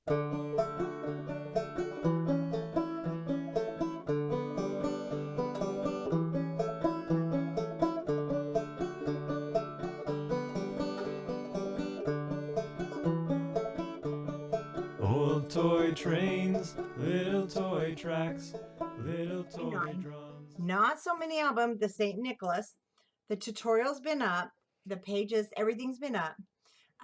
Old toy trains, little toy tracks, little toy drums. Not so many albums, the St. Nicholas. The tutorial's been up, the pages, everything's been up.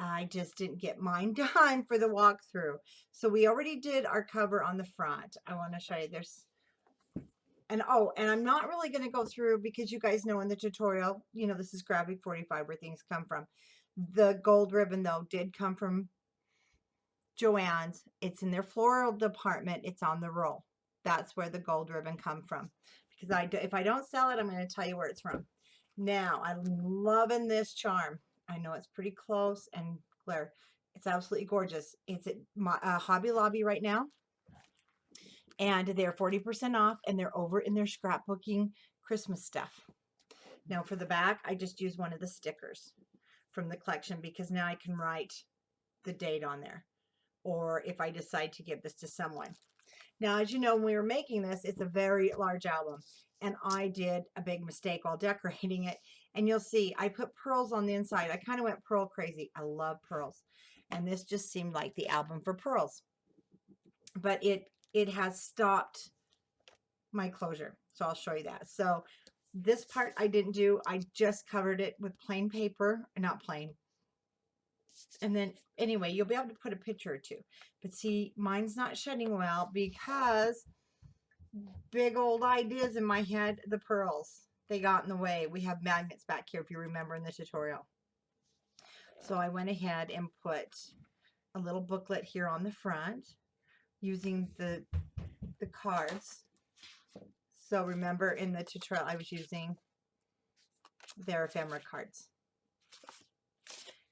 I just didn't get mine done for the walkthrough. So we already did our cover on the front. I want to show you there's, and oh, and I'm not really going to go through because you guys know in the tutorial, you know, this is Graphic 45 where things come from. The gold ribbon though did come from Joann's. It's in their floral department. It's on the roll. That's where the gold ribbon come from. Because if I don't sell it, I'm going to tell you where it's from. Now, I'm loving this charm. I know it's pretty close and clear. It's absolutely gorgeous. It's at my, Hobby Lobby right now. And they're 40% off. And they're over in their scrapbooking Christmas stuff. Now, for the back, I just use one of the stickers from the collection. Because now I can write the date on there. Or if I decide to give this to someone. Now, as you know, when we were making this, it's a very large album. And I did a big mistake while decorating it. And you'll see, I put pearls on the inside. I kind of went pearl crazy. I love pearls. And this just seemed like the album for pearls. But it has stopped my closure. So I'll show you that. So this part I didn't do. I just covered it with plain paper. Not plain. And then anyway, you'll be able to put a picture or two. But see, mine's not shutting well because big old ideas in my head, the pearls, they got in the way. We have magnets back here if you remember in the tutorial. So I went ahead and put a little booklet here on the front using the cards. So remember in the tutorial I was using their ephemera cards.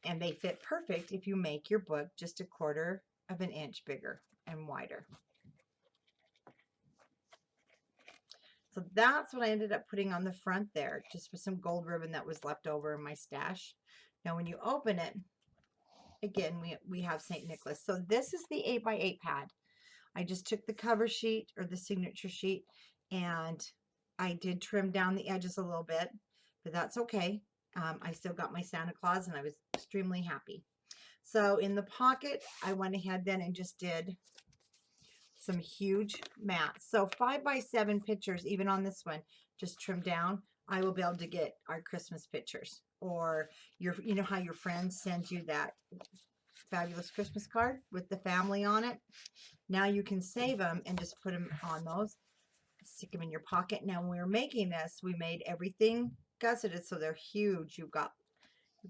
And they fit perfect if you make your book just 1/4 of an inch bigger and wider. So that's what I ended up putting on the front there, just with some gold ribbon that was left over in my stash. Now when you open it, again, we have St. Nicholas. So this is the 8x8 pad. I just took the cover sheet or the signature sheet and I did trim down the edges a little bit, but that's okay. I still got my Santa Claus and I was extremely happy. So in the pocket, I went ahead then and just did some huge mats. So 5x7 pictures, even on this one, just trimmed down. I will be able to get our Christmas pictures, or you know how your friends send you that fabulous Christmas card with the family on it. Now you can save them and just put them on those, stick them in your pocket. Now when we were making this, we made everything gusseted, so they're huge. You've got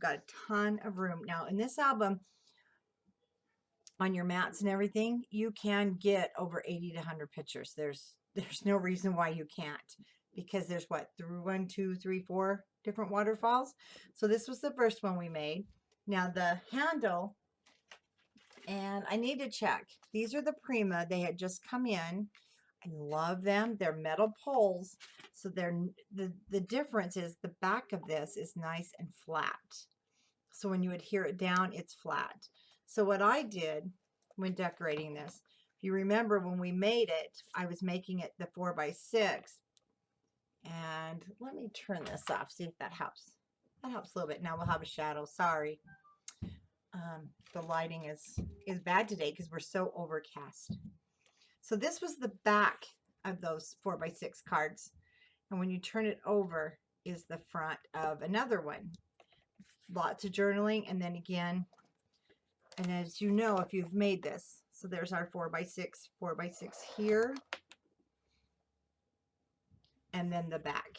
a ton of room. Now in this album, on your mats and everything, you can get over 80 to 100 pictures. There's no reason why you can't, because there's what, through 1, 2, 3, 4 different waterfalls. So this was the first one we made. Now the handle, and I need to check. These are the Prima. They had just come in. I love them. They're metal poles. So they're the difference is the back of this is nice and flat. So when you adhere it down, it's flat. So what I did when decorating this, if you remember when we made it, I was making it the 4x6. And let me turn this off, see if that helps. That helps a little bit. Now we'll have a shadow. Sorry. The lighting is bad today because we're so overcast. So this was the back of those 4x6 cards. And when you turn it over is the front of another one. Lots of journaling, and then again, and as you know, if you've made this, so there's our 4x6 here, and then the back.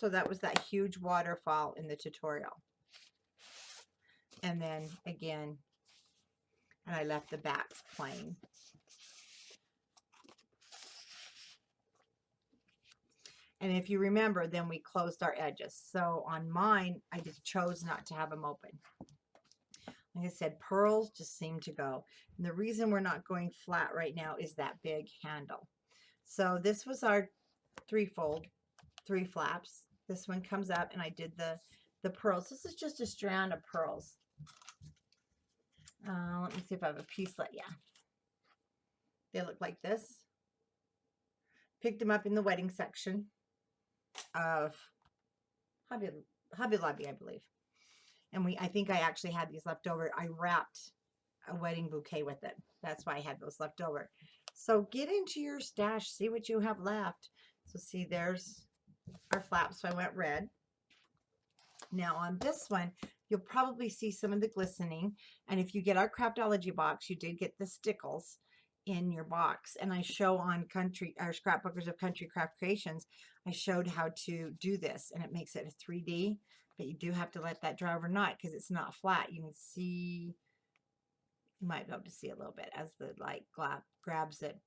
So that was that huge waterfall in the tutorial. And then again, and I left the backs plain. And if you remember, then we closed our edges. So on mine, I just chose not to have them open. Like I said, pearls just seem to go. And the reason we're not going flat right now is that big handle. So this was our 3-fold, 3 flaps. This one comes up, and I did the pearls. This is just a strand of pearls. Let me see if I have a piece. Yeah. They look like this. Picked them up in the wedding section of Hobby Lobby, I believe. And I think I actually had these left over. I wrapped a wedding bouquet with it. That's why I had those left over. So get into your stash, see what you have left. So see, there's our flaps. So I went red. Now on this one, you'll probably see some of the glistening. And if you get our Craftology box, you did get the stickles in your box. And I show on our Scrapbookers of Country Craft Creations, I showed how to do this, and it makes it a 3D, but you do have to let that dry overnight because it's not flat. You can see, you might be able to see a little bit as the light grabs it.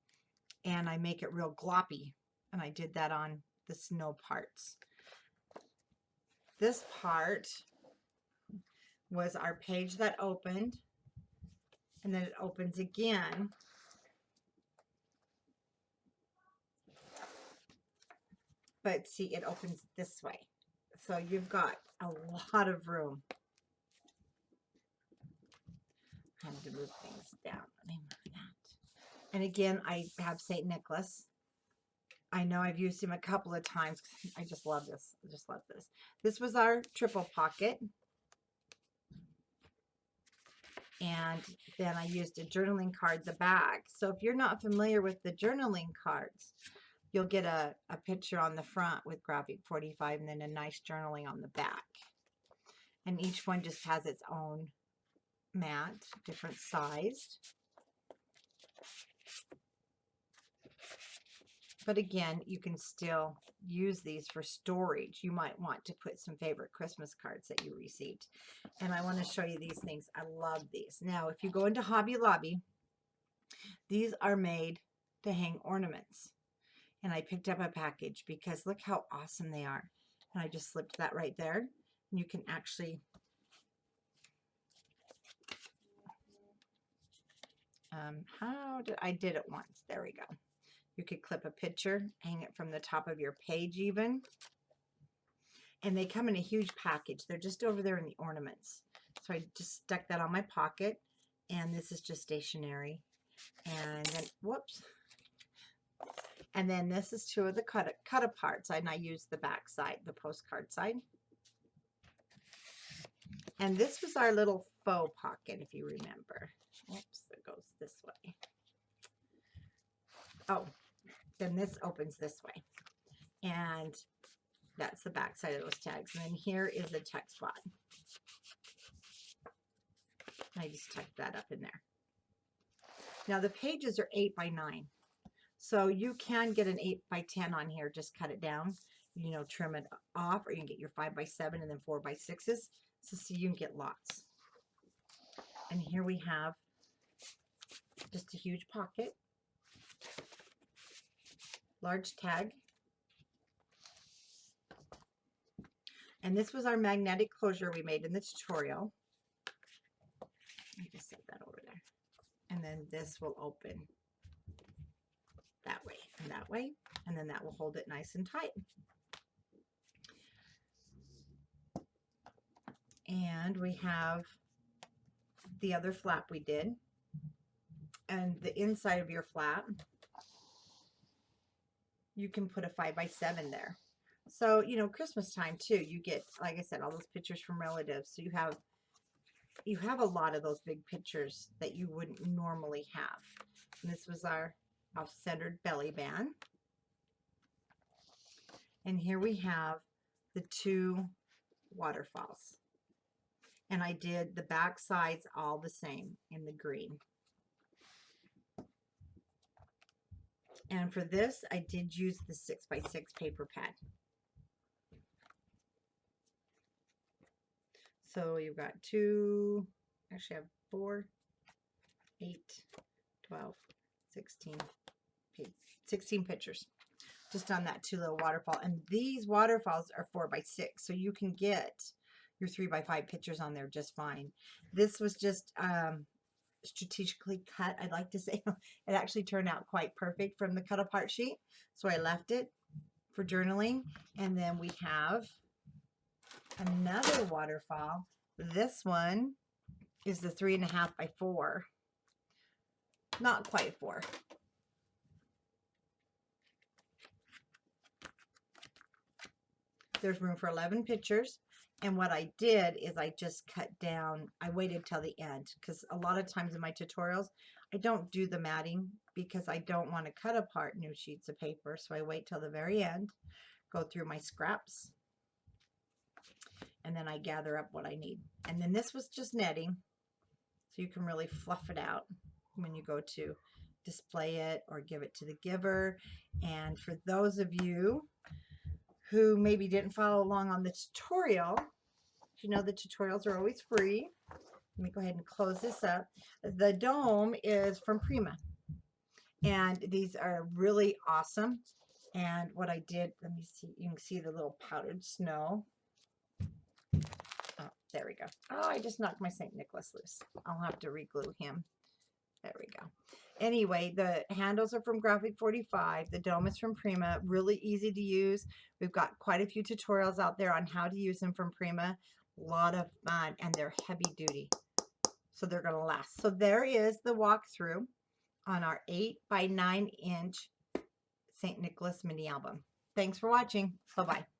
And I make it real gloppy, and I did that on the snow parts. This part was our page that opened, and then it opens again. But see, it opens this way. So you've got a lot of room. I have to move things down. Let me move that. And again, I have St. Nicholas. I know I've used him a couple of times. I just love this. I just love this. This was our triple pocket. And then I used a journaling card, the back. So if you're not familiar with the journaling cards, you'll get a picture on the front with graphic 45 and then a nice journaling on the back. And each one just has its own mat, different sized. But again, you can still use these for storage. You might want to put some favorite Christmas cards that you received. And I want to show you these things. I love these. Now, if you go into Hobby Lobby, these are made to hang ornaments. And I picked up a package because look how awesome they are. And I just slipped that right there. And you can actually I did it once. There we go. You could clip a picture, hang it from the top of your page even. And they come in a huge package. They're just over there in the ornaments. So I just stuck that on my pocket. And this is just stationery. And then, whoops. And then this is two of the cut aparts. And I used the back side, the postcard side. And this was our little faux pocket, if you remember. Oops, it goes this way. Oh, then this opens this way. And that's the back side of those tags. And then here is a tuck spot. I just tucked that up in there. Now the pages are 8 by 9. So you can get an 8 by 10 on here. Just cut it down, you know, trim it off, or you can get your 5 by 7 and then 4 by 6s. So see, you can get lots. And here we have just a huge pocket. Large tag. And this was our magnetic closure we made in the tutorial. I just set that over there. And then this will open that way and that way. And then that will hold it nice and tight. And we have the other flap we did. And the inside of your flap, you can put a 5 by 7 there. So, you know, Christmas time too, you get, like I said, all those pictures from relatives. So you have a lot of those big pictures that you wouldn't normally have. And this was our off-centered belly band. And here we have the 2 waterfalls. And I did the back sides all the same in the green. And for this, I did use the 6 by 6 paper pad. So you've got 2, actually I have 4, 8, 12, 16 pictures just on that 2 little waterfall. And these waterfalls are 4 by 6. So you can get your 3 by 5 pictures on there just fine. This was just strategically cut. I'd like to say it actually turned out quite perfect from the cut apart sheet. So I left it for journaling. And then we have another waterfall. This one is the 3.5 by 4. Not quite 4. There's room for 11 pictures. And what I did is I just cut down, I waited till the end because a lot of times in my tutorials, I don't do the matting because I don't want to cut apart new sheets of paper. So I wait till the very end, go through my scraps, and then I gather up what I need. And then this was just netting, so you can really fluff it out when you go to display it or give it to the giver. And for those of you who maybe didn't follow along on the tutorial, you know the tutorials are always free. Let me go ahead and close this up. The dome is from Prima, and these are really awesome. And what I did, let me see, you can see the little powdered snow. Oh, there we go. Oh, I just knocked my St. Nicholas loose. I'll have to re-glue him. There we go. Anyway, the handles are from Graphic 45. The dome is from Prima. Really easy to use. We've got quite a few tutorials out there on how to use them from Prima. A lot of fun, and they're heavy duty, so they're going to last. So there is the walkthrough on our 8 by 9 inch St. Nicholas mini album. Thanks for watching. Bye-bye.